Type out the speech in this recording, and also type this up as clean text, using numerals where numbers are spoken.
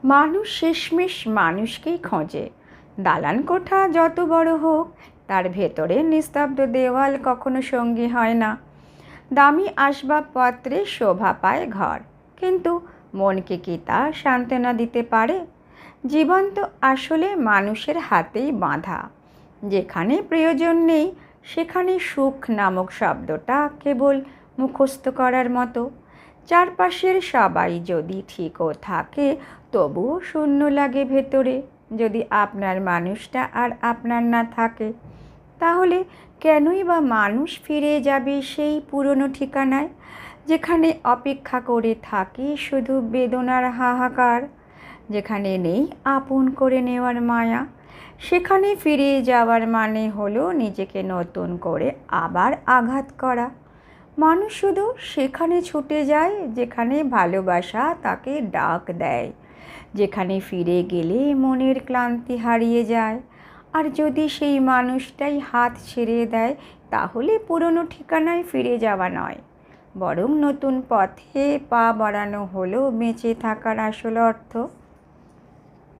মানুষ শেষমেশ মানুষকেই খোঁজে। দালান কোঠা যত বড় হোক, তার ভেতরে নিস্তব্ধ দেওয়াল কখনো সঙ্গী হয় না। দামি আসবাবপত্রে শোভা পায় ঘর, কিন্তু মনকে কি তা সান্ত্বনা দিতে পারে? জীবন তো আসলে মানুষের হাতেই বাঁধা। যেখানে প্রয়োজন নেই সেখানে সুখ নামক শব্দটা কেবল মুখস্থ করার মতো। চারপাশের সবাই যদি ঠিকও থাকে, তবুও শূন্য লাগে ভেতরে। যদি আপনার মানুষটা আর আপনার না থাকে, তাহলে কেনই বা মানুষ ফিরে যাবে সেই পুরনো ঠিকানায়, যেখানে অপেক্ষা করে থাকে শুধু বেদনার হাহাকার, যেখানে নেই আপন করে নেওয়ার মায়া। সেখানে ফিরে যাওয়ার মানে হলো নিজেকে নতুন করে আবার আঘাত করা। মানুষ শুধু সেখানে ছুটে যায় যেখানে ভালোবাসা তাকে ডাক দেয়, যেখানে ফিরে গেলে মনের ক্লান্তি হারিয়ে যায়। আর যদি সেই মানুষটাই হাত ছেড়ে দেয়, তাহলে পুরনো ঠিকানায় ফিরে যাওয়া নয়, বরং নতুন পথে পা বাড়ানো হলো বেঁচে থাকার আসল অর্থ।